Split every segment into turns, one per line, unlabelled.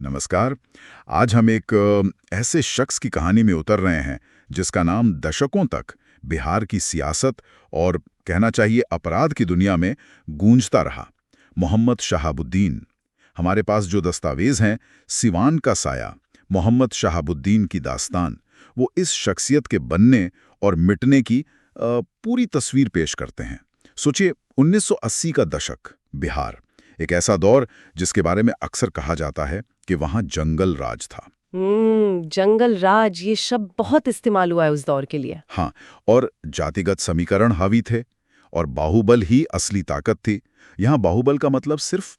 नमस्कार। आज हम एक ऐसे शख्स की कहानी में उतर रहे हैं जिसका नाम दशकों तक बिहार की सियासत और कहना चाहिए अपराध की दुनिया में गूंजता रहा। मोहम्मद शहाबुद्दीन। हमारे पास जो दस्तावेज हैं, सिवान का साया, मोहम्मद शहाबुद्दीन की दास्तान, वो इस शख्सियत के बनने और मिटने की पूरी तस्वीर पेश करते हैं। सोचिए, 1980 का दशक, बिहार, एक ऐसा दौर जिसके बारे में अक्सर कहा जाता है कि वहां जंगल राज था।
जंगल राज, ये शब्द बहुत इस्तेमाल हुआ है उस दौर के लिए।
हाँ, और जातिगत समीकरण हावी थे और बाहुबल ही असली ताकत थी। यहाँ बाहुबल का मतलब सिर्फ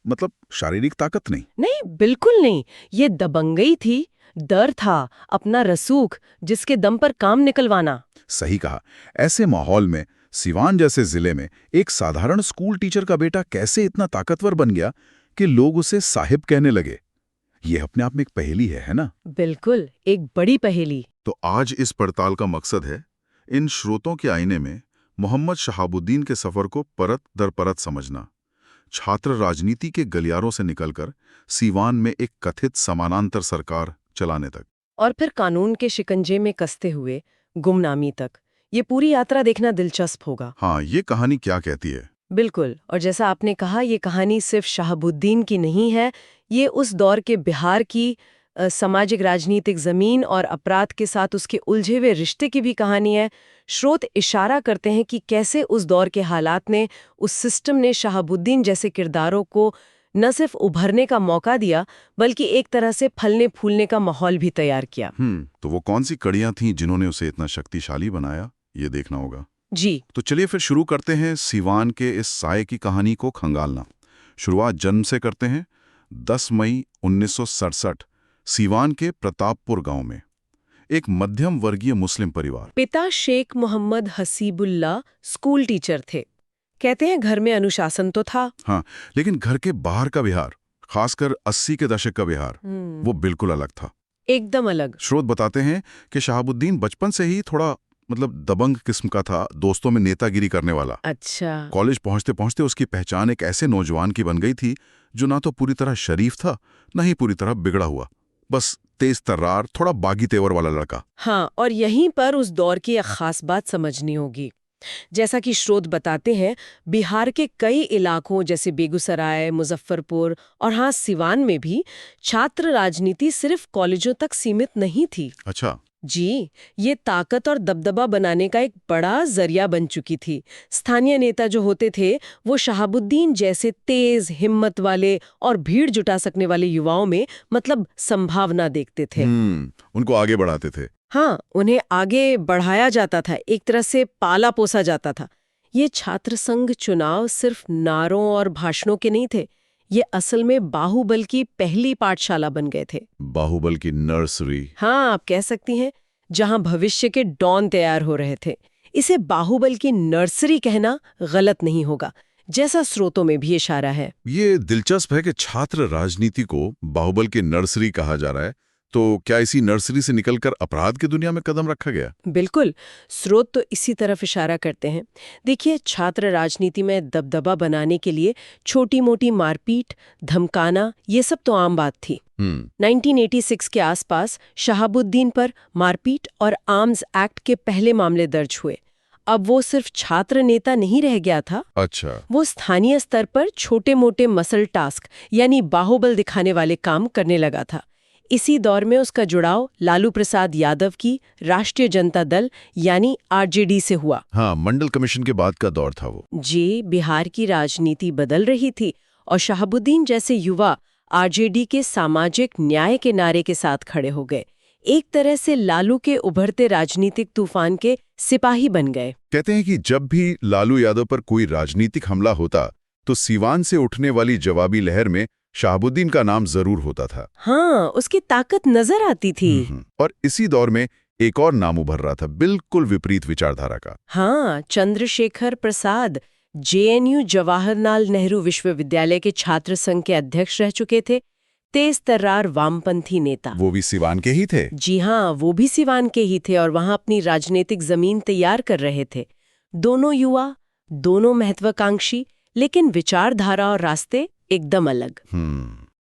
शारीरिक ताकत नहीं।
नहीं, बिल्कुल नहीं। ये दबंगई थी, डर था, अपना रसूख, जिसके दम पर काम निकलवाना।
सही कहा। ऐसे माहौल में सिवान जैसे जिले में एक साधारण स्कूल टीचर का बेटा कैसे इतना ताकतवर बन गया कि लोग उसे साहिब कहने लगे? ये अपने आप में एक पहेली है ना?
बिल्कुल, एक बड़ी पहेली।
तो आज इस पड़ताल का मकसद है इन स्रोतों के आईने में मोहम्मद शहाबुद्दीन के सफर को परत दर परत समझना। छात्र राजनीति के गलियारों से निकलकर सीवान में एक कथित समानांतर सरकार चलाने तक,
और फिर कानून के शिकंजे में कसते हुए गुमनामी तक। ये पूरी यात्रा देखना दिलचस्प होगा।
हाँ, ये कहानी क्या कहती है?
बिल्कुल, और जैसा आपने कहा, ये कहानी सिर्फ शहाबुद्दीन की नहीं है। ये उस दौर के बिहार की सामाजिक राजनीतिक जमीन और अपराध के साथ उसके उलझे हुए रिश्ते की भी कहानी है। स्रोत इशारा करते हैं कि कैसे उस दौर के हालात ने, उस सिस्टम ने शहाबुद्दीन जैसे किरदारों को न सिर्फ उभरने का मौका दिया, बल्कि एक तरह से फलने फूलने का माहौल भी तैयार किया।
तो वो कौन सी कड़ियां थीं जिन्होंने उसे इतना शक्तिशाली बनाया, ये देखना होगा।
जी,
तो चलिए फिर शुरू करते हैं सीवान के इस साये की कहानी को खंगालना। शुरुआत जन्म से करते हैं। 10 मई 1967 सीवान के प्रतापपुर गांव में एक मध्यम वर्गीय मुस्लिम परिवार।
पिता शेख मोहम्मद हसीबुल्ला स्कूल टीचर थे। कहते हैं घर में अनुशासन तो था।
हाँ, लेकिन घर के बाहर का बिहार, खासकर 80 के दशक का बिहार, वो बिल्कुल अलग था।
एकदम अलग।
स्रोत बताते हैं कि शहाबुद्दीन बचपन से ही थोड़ा दबंग किस्म का था, दोस्तों में नेतागिरी करने वाला।
अच्छा।
कॉलेज पहुंचते पहुंचते उसकी पहचान एक ऐसे नौजवान की बन गई थी जो ना तो पूरी तरह शरीफ था, न ही पूरी तरह बिगड़ा हुआ, बस तेज तर्रार, थोड़ा बागी तेवर वाला लड़का।
हाँ, और यहीं पर उस दौर की एक खास बात समझनी होगी। जैसा कि स्रोत बताते हैं, बिहार के कई इलाकों जैसे बेगूसराय, मुजफ्फरपुर और हाँ सिवान में भी छात्र राजनीति सिर्फ कॉलेजों तक सीमित नहीं थी।
अच्छा।
जी, ये ताकत और दबदबा बनाने का एक बड़ा जरिया बन चुकी थी। स्थानीय नेता जो होते थे, वो शहाबुद्दीन जैसे तेज, हिम्मत वाले और भीड़ जुटा सकने वाले युवाओं में संभावना देखते थे।
उनको आगे बढ़ाते थे।
हाँ, उन्हें आगे बढ़ाया जाता था, एक तरह से पाला पोसा जाता था। ये छात्र संघ चुनाव सिर्फ नारों और भाषणों के नहीं थे, ये असल में बाहुबल की पहली पाठशाला बन गए थे।
बाहुबल की नर्सरी।
हाँ, आप कह सकती हैं, जहां भविष्य के डॉन तैयार हो रहे थे। इसे बाहुबल की नर्सरी कहना गलत नहीं होगा, जैसा स्रोतों में भी इशारा है।
ये दिलचस्प है कि छात्र राजनीति को बाहुबल की नर्सरी कहा जा रहा है। तो क्या इसी नर्सरी से निकलकर अपराध की दुनिया में कदम रखा गया?
बिल्कुल, स्रोत तो इसी तरफ इशारा करते हैं। देखिए, छात्र राजनीति में दबदबा बनाने के लिए छोटी मोटी मारपीट, धमकाना, ये सब तो आम बात थी। 1986 के आसपास शहाबुद्दीन पर मारपीट और आर्म्स एक्ट के पहले मामले दर्ज हुए। अब वो सिर्फ छात्र नेता नहीं रह गया था।
अच्छा।
वो स्थानीय स्तर पर छोटे मोटे मसल टास्क यानी बाहुबल दिखाने वाले काम करने लगा था। इसी दौर में उसका जुड़ाव लालू प्रसाद यादव की राष्ट्रीय जनता दल यानी आरजेडी से हुआ।
हाँ, मंडल कमीशन के बाद का दौर था वो।
जी, बिहार की राजनीति बदल रही थी और शहाबुद्दीन जैसे युवा आरजेडी के सामाजिक न्याय के नारे के साथ खड़े हो गए। एक तरह से लालू के उभरते राजनीतिक तूफान के सिपाही बन गए।
कहते हैं कि जब भी लालू यादव पर कोई राजनीतिक हमला होता तो सीवान से उठने वाली जवाबी लहर में शहाबुद्दीन का नाम जरूर होता था।
हाँ, उसकी ताकत नजर आती थी।
और इसी दौर में एक और नाम उभर रहा था, बिल्कुल विपरीत विचारधारा का।
हाँ, चंद्रशेखर प्रसाद जेएनयू जवाहरलाल नेहरू विश्वविद्यालय के छात्र संघ के अध्यक्ष रह चुके थे। तेज तर्रार वामपंथी नेता।
वो भी सिवान के ही थे?
जी हाँ, वो भी सिवान के ही थे और वहां अपनी राजनीतिक जमीन तैयार कर रहे थे। दोनों युवा, दोनों महत्वाकांक्षी, लेकिन विचारधारा और रास्ते एकदम अलग।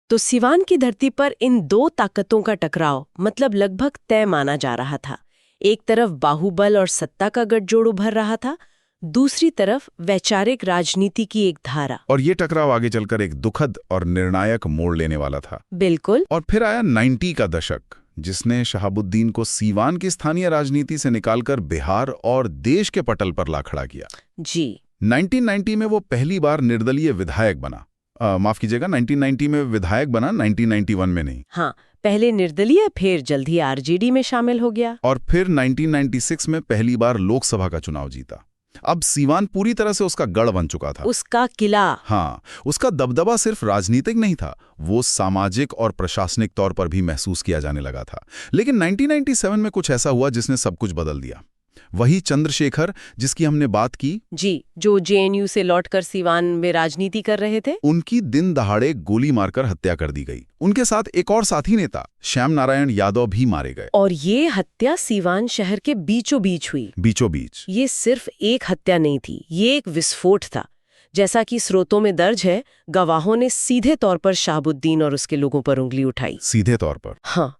तो सिवान की धरती पर इन दो ताकतों का टकराव मतलब लगभग तय माना जा रहा था। एक तरफ बाहुबल और सत्ता का गठजोड़ उभर रहा था, दूसरी तरफ वैचारिक राजनीति की एक धारा।
और ये टकराव आगे चलकर एक दुखद और निर्णायक मोड़ लेने वाला था।
बिल्कुल।
और फिर आया 90 का दशक, जिसने शहाबुद्दीन को सीवान की स्थानीय राजनीति से निकालकर बिहार और देश के पटल पर ला खड़ा किया।
जी।
1990 में वो पहली बार निर्दलीय विधायक बना। माफ कीजिएगा, 1990 में विधायक बना, 1991 में नहीं।
हाँ, पहले निर्दलीय, फिर जल्द ही आरजेडी में शामिल हो गया।
और फिर 1996 में पहली बार लोकसभा का चुनाव जीता। अब सीवान पूरी तरह से उसका गढ़ बन चुका था,
उसका किला।
हाँ, उसका दबदबा सिर्फ राजनीतिक नहीं था, वो सामाजिक और प्रशासनिक तौर पर भी महसूस किया जाने लगा था। लेकिन 1997 में कुछ ऐसा हुआ जिसने सब कुछ बदल दिया। वही चंद्रशेखर जिसकी हमने बात की,
जी, जो जेएनयू से लौटकर सीवान में राजनीति कर रहे थे,
उनकी दिन दहाड़े गोली मारकर हत्या कर दी गई। उनके साथ एक और साथी नेता श्याम नारायण यादव भी मारे गए।
और ये हत्या सीवान शहर के बीचों बीच हुई।
बीचों बीच।
ये सिर्फ एक हत्या नहीं थी, ये एक विस्फोट था। जैसा कि स्रोतों में दर्ज है, गवाहों ने सीधे तौर पर शहाबुद्दीन और उसके लोगों पर उंगली उठाई।
सीधे तौर पर?
हाँ।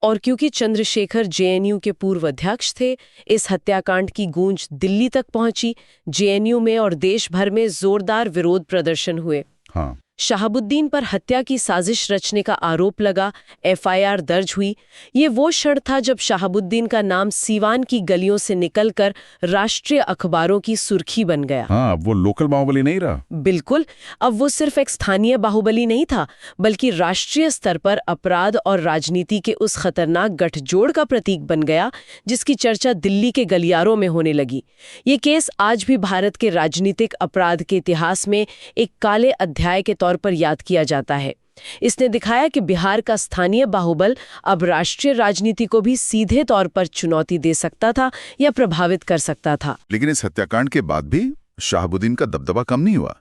और क्योंकि चंद्रशेखर जेएनयू के पूर्व अध्यक्ष थे, इस हत्याकांड की गूंज दिल्ली तक पहुंची। जेएनयू में और देश भर में जोरदार विरोध प्रदर्शन हुए।
हाँ।
शहाबुद्दीन पर हत्या की साजिश रचने का आरोप लगा, एफआईआर दर्ज हुई। ये वो क्षण था जब शहाबुद्दीन का नाम सीवान की गलियों से निकलकर राष्ट्रीय अखबारों की सुर्खी बन गया।
हाँ, अब वो लोकल बाहुबली नहीं रहा।
बिल्कुल, अब वो सिर्फ एक स्थानीय बाहुबली नहीं था, बल्कि राष्ट्रीय स्तर पर अपराध और राजनीति के उस खतरनाक गठजोड़ का प्रतीक बन गया जिसकी चर्चा दिल्ली के गलियारों में होने लगी। ये केस आज भी भारत के राजनीतिक अपराध के इतिहास में एक काले अध्याय के तौर पर याद किया जाता है। इसने दिखाया कि बिहार का स्थानीय बाहुबल अब राष्ट्रीय राजनीति को भी सीधे तौर पर चुनौती दे सकता था या प्रभावित कर सकता था।
लेकिन इस हत्याकांड के बाद भी शहाबुद्दीन का दबदबा कम नहीं हुआ,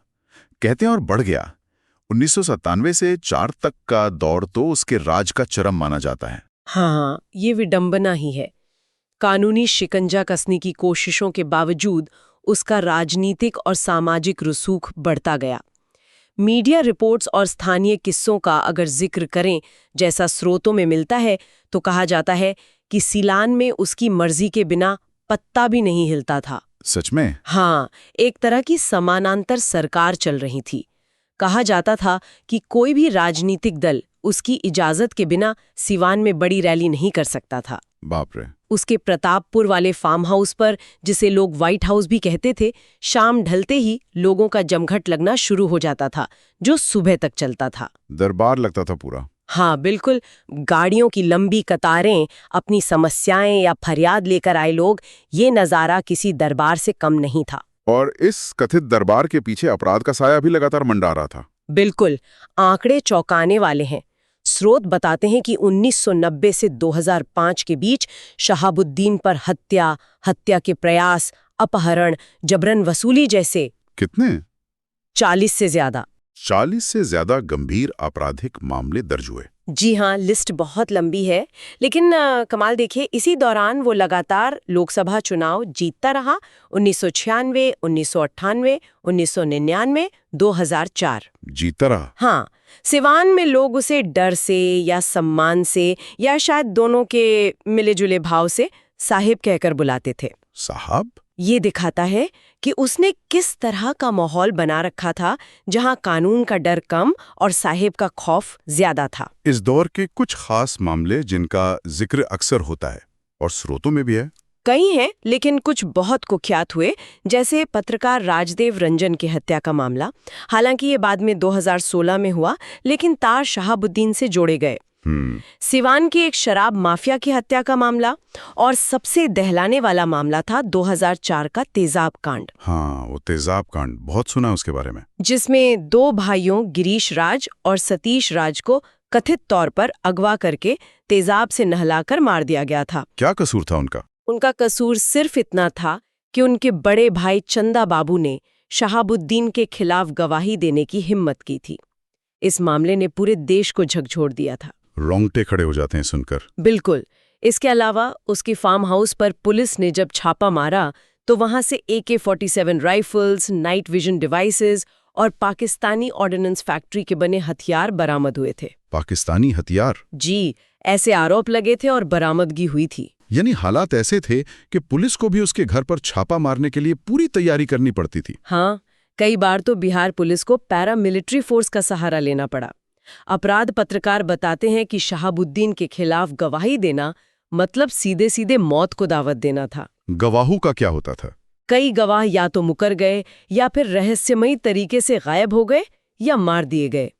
कहते हैं, और बढ़ गया। 1997 से 4 तक का दौर तो उसके राज का चरम माना जाता है।
हाँ, ये विडंबना ही है। कानूनी शिकंजा कसने की कोशिशों के बावजूद उसका राजनीतिक और सामाजिक रसूख बढ़ता गया। मीडिया रिपोर्ट्स और स्थानीय किस्सों का अगर जिक्र करें, जैसा स्रोतों में मिलता है, तो कहा जाता है कि सीलान में उसकी मर्जी के बिना पत्ता भी नहीं हिलता था।
सच में?
हाँ, एक तरह की समानांतर सरकार चल रही थी। कहा जाता था कि कोई भी राजनीतिक दल उसकी इजाजत के बिना सीवान में बड़ी रैली नहीं कर सकता था।
बाप रे।
उसके प्रतापपुर वाले फार्म हाउस पर, जिसे लोग व्हाइट हाउस भी कहते थे, शाम ढलते ही लोगों का जमघट लगना शुरू हो जाता था, जो सुबह तक चलता था।
दरबार लगता था पूरा।
हाँ बिल्कुल, गाड़ियों की लंबी कतारें, अपनी समस्याएं या फरियाद लेकर आए लोग, ये नज़ारा किसी दरबार से कम नहीं था।
और इस कथित दरबार के पीछे अपराध का साया भी लगातार मंडरा रहा था।
बिल्कुल, आंकड़े चौंकाने वाले हैं। स्रोत बताते हैं कि 1990 से 2005 के बीच शहाबुद्दीन पर हत्या के प्रयास, अपहरण, जबरन वसूली जैसे
कितने?
40 से ज्यादा।
40 से ज्यादा गंभीर आपराधिक मामले दर्ज हुए।
जी हाँ, लिस्ट बहुत लंबी है, लेकिन कमाल देखिए, इसी दौरान वो लगातार लोकसभा चुनाव जीतता रहा। 1996, 1998, 1999, 2004
जीतता रहा।
हाँ, सिवान में लोग उसे डर से या सम्मान से या शायद दोनों के मिले-जुले भाव से साहिब कहकर बुलाते थे।
साहब?
ये दिखाता है कि उसने किस तरह का माहौल बना रखा था, जहां कानून का डर कम और साहिब का खौफ ज्यादा था।
इस दौर के कुछ खास मामले जिनका जिक्र अक्सर होता है और स्रोतों में भी है।
कई हैं, लेकिन कुछ बहुत कुख्यात हुए, जैसे पत्रकार राजदेव रंजन की हत्या का मामला। हालांकि ये बाद में 2016 में हुआ, लेकिन तार शहाबुद्दीन से जोड़े गए। सिवान की एक शराब माफिया की हत्या का मामला, और सबसे दहलाने वाला मामला था 2004 का तेजाब कांड।
हाँ, वो तेजाब कांड, बहुत सुना उसके बारे में।
जिसमें 2 भाइयों गिरीश राज और सतीश राज को कथित तौर पर अगवा करके तेजाब से नहलाकर मार दिया गया था।
क्या कसूर था उनका?
उनका कसूर सिर्फ इतना था कि उनके बड़े भाई चंदा बाबू ने शहाबुद्दीन के खिलाफ गवाही देने की हिम्मत की थी। इस मामले ने पूरे देश को झकझोर दिया था।
रोंगटे खड़े हो जाते हैं सुनकर।
बिल्कुल। इसके अलावा उसके फार्म हाउस पर पुलिस ने जब छापा मारा, तो वहां से AK-47 rifles, night vision devices और पाकिस्तानी ऑर्डिनेंस फैक्ट्री के बने हथियार बरामद हुए थे।
पाकिस्तानी हथियार?
जी, ऐसे आरोप लगे थे और बरामदगी हुई थी।
यानी हालात ऐसे थे कि पुलिस को भी उसके घर पर छापा मारने के लिए पूरी तैयारी करनी पड़ती थी।
हाँ, कई बार तो बिहार पुलिस को पैरामिलिट्री फोर्स का सहारा लेना पड़ा। अपराध पत्रकार बताते हैं कि शहाबुद्दीन के खिलाफ गवाही देना मतलब सीधे सीधे मौत को दावत देना था।
गवाहों का क्या होता था?
कई गवाह या तो मुकर गए या फिर रहस्यमयी तरीके से गायब हो गए या मार दिए गए।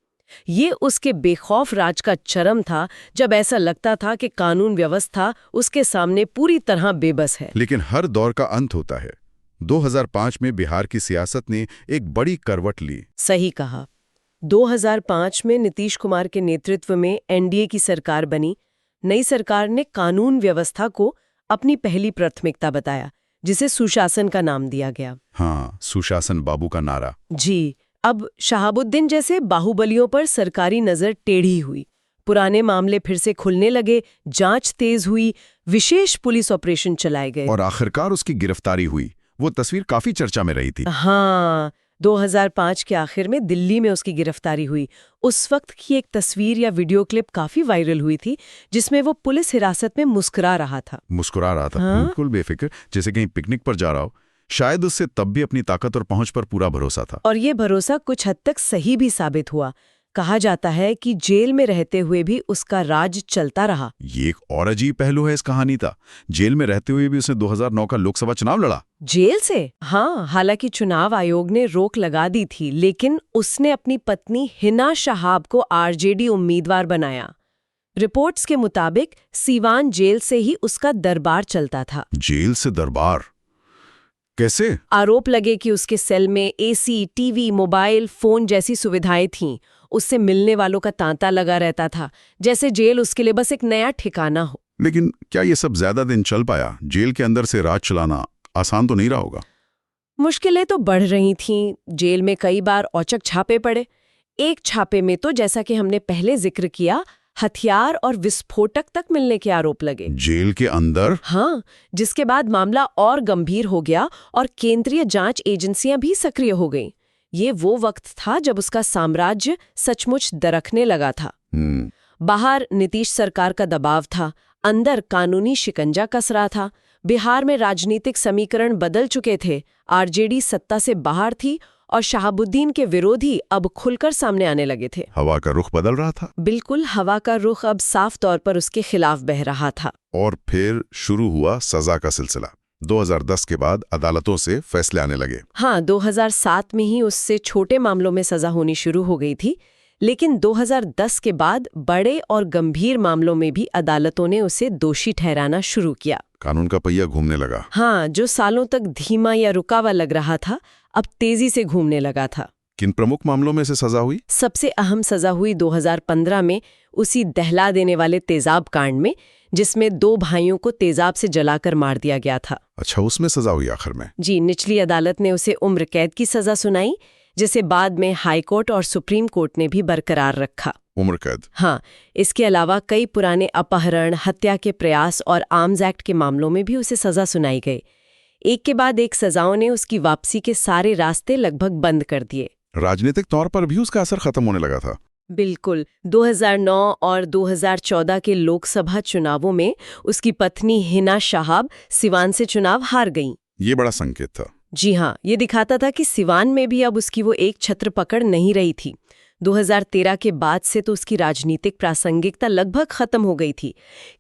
ये उसके बेखौफ राज का चरम था, जब ऐसा लगता था कि कानून व्यवस्था उसके सामने पूरी तरह बेबस है।
लेकिन हर दौर का अंत होता है। 2005 में बिहार की सियासत ने एक बड़ी करवट ली।
सही कहा। 2005 में नीतीश कुमार के नेतृत्व में एनडीए की सरकार बनी। नई सरकार ने कानून व्यवस्था को अपनी पहली प्राथमिकता बताया, जिसे सुशासन का नाम दिया गया।
हाँ, सुशासन बाबू का नारा।
जी, अब शहाबुद्दीन जैसे बाहुबलियों पर सरकारी नजर टेढ़ी हुई। पुराने मामले फिर से खुलने लगे, जांच तेज हुई, विशेष पुलिस ऑपरेशन चलाए गए
और आखिरकार उसकी गिरफ्तारी हुई। वो तस्वीर काफी चर्चा में रही थी।
हाँ, 2005 के आखिर में दिल्ली में उसकी गिरफ्तारी हुई। उस वक्त की एक तस्वीर या वीडियो क्लिप काफी वायरल हुई थी, जिसमें वो पुलिस हिरासत में मुस्कुरा रहा था।
हाँ? बिल्कुल बेफिक्र, जैसे कहीं पिकनिक पर जा रहा हो। शायद उससे तब भी अपनी ताकत और पहुंच पर पूरा भरोसा था।
और ये भरोसा कुछ हद तक सही भी साबित हुआ। कहा जाता है कि जेल में रहते हुए भी उसका राज चलता रहा।
ये एक और अजीब पहलू है इस कहानी का। जेल में रहते हुए भी उसने 2009 का लोकसभा चुनाव लड़ा।
जेल से? हाँ, हालांकि चुनाव आयोग ने रोक लगा दी थी, लेकिन उसने अपनी पत्नी हिना शहाब को आरजेडी उम्मीदवार बनाया। रिपोर्ट्स के मुताबिक सीवान जेल से ही उसका दरबार चलता था।
जेल से दरबार कैसे?
आरोप लगे कि उसके सेल में एसी, टीवी, मोबाइल फोन जैसी सुविधाएं थीं। उससे मिलने वालों का तांता लगा रहता था, जैसे जेल उसके लिए बस एक नया ठिकाना हो।
लेकिन क्या ये सब ज्यादा दिन चल पाया? जेल के अंदर से राज चलाना आसान तो नहीं रहा होगा।
मुश्किलें तो बढ़ रही थीं। जेल में कई बार औचक छापे पड़े। एक छापे में तो, जैसा कि हमने पहले जिक्र किया, हथियार और विस्फोटक तक मिलने के आरोप लगे।
जेल के अंदर?
हाँ, जिसके बाद मामला और गंभीर हो गया और केंद्रीय जांच एजेंसियां भी सक्रिय हो गईं। ये वो वक्त था जब उसका साम्राज्य सचमुच दरकने लगा था। बाहर नीतीश सरकार का दबाव था, अंदर कानूनी शिकंजा कस रहा था। बिहार में राजनीतिक समीकरण बदल चुके थे। आरजेडी सत्ता से बाहर थी और शहाबुद्दीन के विरोधी अब खुलकर सामने आने लगे थे।
हवा का रुख बदल रहा था।
बिल्कुल, हवा का रुख अब साफ तौर पर उसके खिलाफ बह रहा था।
और फिर शुरू हुआ सजा का सिलसिला। 2010 के बाद अदालतों से फैसले आने लगे।
हाँ, 2007 में ही उससे छोटे मामलों में सजा होनी शुरू हो गई थी, लेकिन 2010 के बाद बड़े और गंभीर मामलों में भी अदालतों ने उसे दोषी ठहराना शुरू किया।
कानून का पहिया घूमने लगा।
हाँ, जो सालों तक धीमा या रुका हुआ लग रहा था, अब तेजी से घूमने लगा था।
किन प्रमुख मामलों में से सजा हुई?
सबसे अहम सजा हुई 2015 में, उसी दहला देने वाले तेजाब कांड में, जिसमें 2 भाइयों को तेजाब से जलाकर मार दिया गया था।
अच्छा, उसमें सजा हुई आखिर में?
जी, निचली अदालत ने उसे उम्र कैद की सजा सुनाई, जिसे बाद में हाई कोर्ट और सुप्रीम कोर्ट ने भी बरकरार रखा।
उम्र कैद?
हाँ, इसके अलावा कई पुराने अपहरण, हत्या के प्रयास और आर्म्स एक्ट के मामलों में भी उसे सजा सुनाई गई। एक के बाद एक सजाओं ने उसकी वापसी के सारे रास्ते लगभग बंद कर दिए।
राजनीतिक तौर पर भी उसका असर खत्म होने लगा था।
बिल्कुल, 2009 और 2014 के लोकसभा चुनावों में उसकी पत्नी हिना शहाब सिवान से चुनाव हार गईं।
ये बड़ा संकेत था।
जी हाँ, ये दिखाता था कि सिवान में भी अब उसकी वो एक छत्र पकड़ नहीं रही थी। 2013 के बाद से तो उसकी राजनीतिक प्रासंगिकता लगभग खत्म हो गई थी।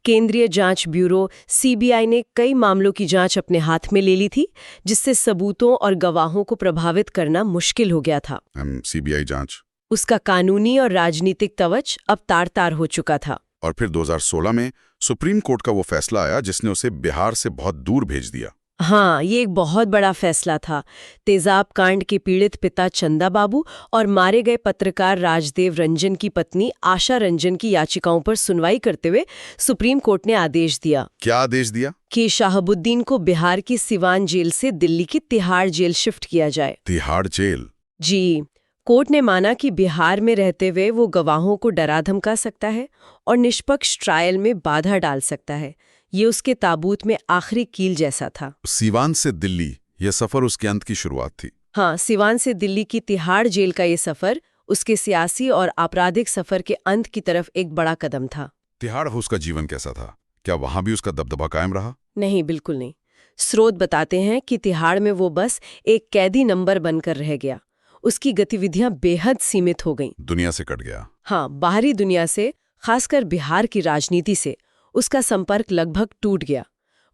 केंद्रीय जांच ब्यूरो सीबीआई ने कई मामलों की जांच अपने हाथ में ले ली थी, जिससे सबूतों और गवाहों को प्रभावित करना मुश्किल हो गया था।
सीबीआई जांच? उसका
कानूनी और राजनीतिक कवच अब तार-तार हो चुका था।
और फिर 2016 में सुप्रीम कोर्ट का वो फैसला आया जिसने उसे बिहार से बहुत दूर भेज दिया।
हाँ, ये एक बहुत बड़ा फैसला था। तेजाब कांड के पीड़ित पिता चंदा बाबू और मारे गए पत्रकार राजदेव रंजन की पत्नी आशा रंजन की याचिकाओं पर सुनवाई करते हुए सुप्रीम कोर्ट ने आदेश दिया।
क्या आदेश दिया?
कि शहाबुद्दीन को बिहार की सिवान जेल से दिल्ली की तिहाड़ जेल शिफ्ट किया जाए।
तिहाड़ जेल?
जी, कोर्ट ने माना कि बिहार में रहते हुए वो गवाहों को डरा धमका सकता है और निष्पक्ष ट्रायल में बाधा डाल सकता है। ये उसके ताबूत में आखिरी कील जैसा था।
सीवान से दिल्ली, यह सफर उसके अंत की शुरुआत थी।
हाँ, सिवान से दिल्ली की तिहाड़ जेल का ये सफर उसके सियासी और आपराधिक सफर के अंत की तरफ एक बड़ा कदम था।
तिहाड़ हाउस का जीवन कैसा था? क्या वहां भी उसका दबदबा कायम रहा?
नहीं, बिल्कुल नहीं। स्रोत बताते हैं कि तिहाड़ में वो बस एक कैदी नंबर बनकर रह गया। उसकी गतिविधियां बेहद सीमित हो गईं।
दुनिया से कट गया।
हाँ, बाहरी दुनिया से, खासकर बिहार की राजनीति से उसका संपर्क लगभग टूट गया।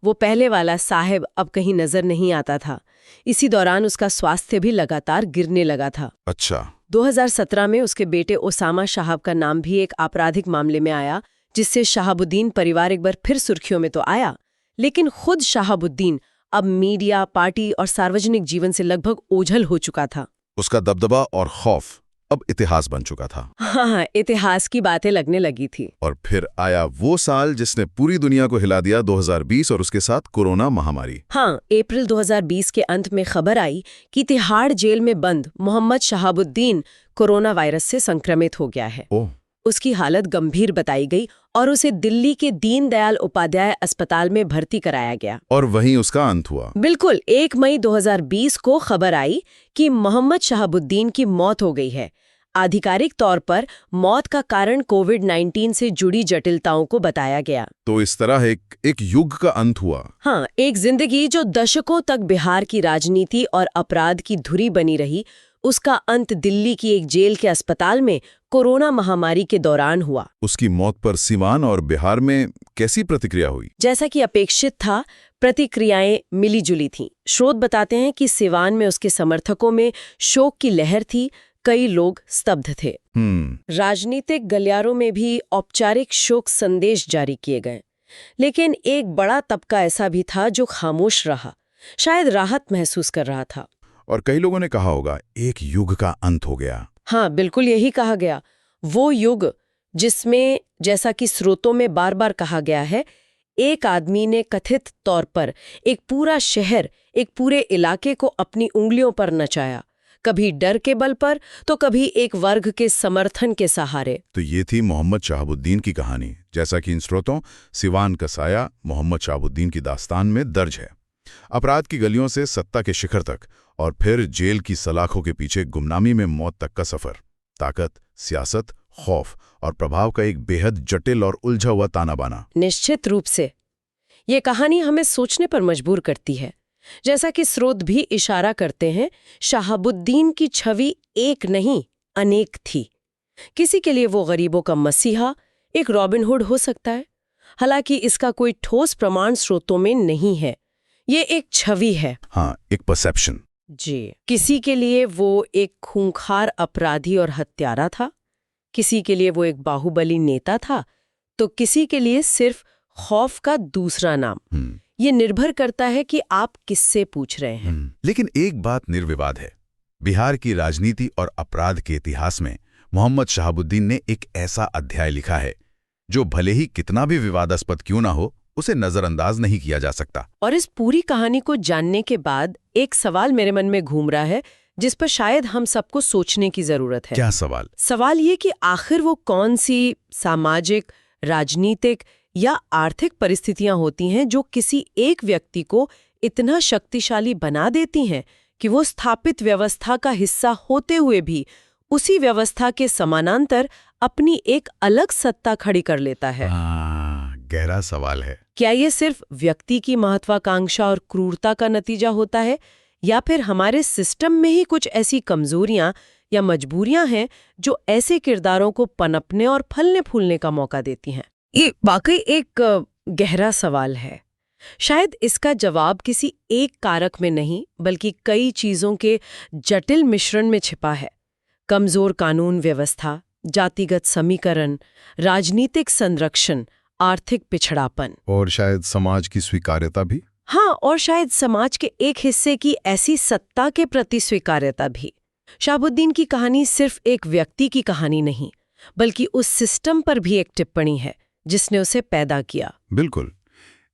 वो पहले वाला साहेब अब कहीं नजर नहीं आता था। इसी दौरान उसका स्वास्थ्य भी लगातार गिरने लगा था।
अच्छा।
2017 में उसके बेटे ओसामा शाहब का नाम भी एक आपराधिक मामले में आया, जिससे शहाबुद्दीन परिवार एक बार फिर सुर्खियों में तो आया, लेकिन खुद शहाबुद्दीन अब मीडिया, पार्टी और सार्वजनिक जीवन से लगभग ओझल हो चुका था।
उसका दबदबा और खौफ अब इतिहास बन चुका था।
हाँ, इतिहास की बातें लगने लगी थी।
और फिर आया वो साल जिसने पूरी दुनिया को हिला दिया, 2020, और उसके साथ कोरोना महामारी।
हाँ, अप्रैल 2020 के अंत में खबर आई कि तिहाड़ जेल में बंद मोहम्मद शहाबुद्दीन कोरोना वायरस से संक्रमित हो गया है।
ओह।
उसकी हालत गंभीर बताई गई और उसे दिल्ली के दीनदयाल उपाध्याय अस्पताल में भर्ती कराया गया।
और वहीं उसका अंत हुआ।
बिल्कुल, 1 मई 2020 को खबर आई कि मोहम्मद शहाबुद्दीन की मौत हो गई है। आधिकारिक तौर पर मौत का कारण कोविड-19 से जुड़ी जटिलताओं को बताया गया।
तो इस तरह एक युग का अंत हुआ।
हाँ, एक जिंदगी जो दशकों तक बिहार की राजनीति और अपराध की धुरी बनी रही, उसका अंत दिल्ली की एक जेल के अस्पताल में कोरोना महामारी के दौरान हुआ।
उसकी मौत पर सीवान और बिहार में कैसी प्रतिक्रिया हुई?
जैसा कि अपेक्षित था, प्रतिक्रियाएं मिली-जुली थीं। स्रोत बताते हैं कि सिवान में उसके समर्थकों में शोक की लहर थी, कई लोग स्तब्ध थे। राजनीतिक गलियारों में भी औपचारिक शोक संदेश जारी किए गए, लेकिन एक बड़ा तबका ऐसा भी था जो खामोश रहा, शायद राहत महसूस कर रहा था।
और कई लोगों ने कहा होगा, एक युग का अंत हो गया।
हाँ, बिल्कुल यही कहा गया। वो युग जिसमें, जैसा कि स्रोतों में बार बार कहा गया है, एक आदमी ने कथित तौर पर एक पूरा शहर, एक पूरे इलाके को अपनी उंगलियों पर नचाया, कभी डर के बल पर तो कभी एक वर्ग के समर्थन के सहारे।
तो ये थी मोहम्मद शहाबुद्दीन की कहानी, जैसा कि इन स्रोतों सिवान का साया मोहम्मद शहाबुद्दीन की दास्तान में दर्ज है। अपराध की गलियों से सत्ता के शिखर तक, और फिर जेल की सलाखों के पीछे गुमनामी में मौत तक का सफर। ताकत, सियासत, खौफ और प्रभाव का एक बेहद जटिल और उलझा हुआ ताना बाना।
निश्चित रूप से ये कहानी हमें सोचने पर मजबूर करती है। जैसा कि स्रोत भी इशारा करते हैं, शहाबुद्दीन की छवि एक नहीं, अनेक थी। किसी के लिए वो गरीबों का मसीहा, एक रॉबिन हुड हो सकता है। हालांकि इसका कोई ठोस प्रमाण स्रोतों में नहीं है, ये एक छवि है।
हाँ, एक परसेप्शन।
जी, किसी के लिए वो एक खूंखार अपराधी और हत्यारा था, किसी के लिए वो एक बाहुबली नेता था, तो किसी के लिए सिर्फ खौफ का दूसरा नाम। ये निर्भर करता है कि आप किससे पूछ रहे हैं।
लेकिन एक बात निर्विवाद है, बिहार की राजनीति और अपराध के इतिहास में मोहम्मद शहाबुद्दीन ने एक ऐसा अध्याय लिखा है जो भले ही कितना भी विवादास्पद क्यों ना हो, उसे नजरअंदाज नहीं किया जा सकता।
और इस पूरी कहानी को जानने के बाद एक सवाल मेरे मन में घूम रहा है, जिस पर शायद हम सबको सोचने की जरूरत है।
क्या सवाल?
सवाल ये कि आखिर वो कौन सी सामाजिक, राजनीतिक या आर्थिक परिस्थितियां होती हैं जो किसी एक व्यक्ति को इतना शक्तिशाली बना देती हैं कि वो स्थापित व्यवस्था का हिस्सा होते हुए भी उसी व्यवस्था के समानांतर अपनी एक अलग सत्ता खड़ी कर लेता है।
गहरा सवाल है।
क्या ये सिर्फ व्यक्ति की महत्वाकांक्षा और क्रूरता का नतीजा होता है, या फिर हमारे सिस्टम में ही कुछ ऐसी कमजोरियां या मजबूरियां हैं जो ऐसे किरदारों को पनपने और फलने फूलने का मौका देती हैं? ये वाकई एक गहरा सवाल है। शायद इसका जवाब किसी एक कारक में नहीं, बल्कि कई चीजों के जटिल मिश्रण में छिपा है। कमजोर कानून व्यवस्था, जातिगत समीकरण, राजनीतिक संरक्षण, आर्थिक पिछड़ापन,
और शायद समाज की स्वीकार्यता भी।
हाँ, और शायद समाज के एक हिस्से की ऐसी सत्ता के प्रति स्वीकार्यता भी। शहाबुद्दीन की कहानी सिर्फ एक व्यक्ति की कहानी नहीं, बल्कि उस सिस्टम पर भी एक टिप्पणी है जिसने उसे पैदा किया।
बिल्कुल।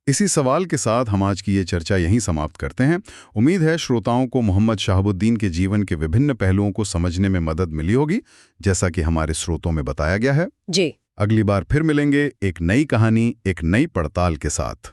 इसी सवाल के साथ हम आज की ये चर्चा यहीं समाप्त करते हैं। उम्मीद है श्रोताओं को मोहम्मद शहाबुद्दीन के जीवन के विभिन्न पहलुओं को समझने में मदद मिली होगी, जैसा कि हमारे स्रोतों में बताया गया है।
जी,
अगली बार फिर मिलेंगे एक नई कहानी, एक नई पड़ताल के साथ।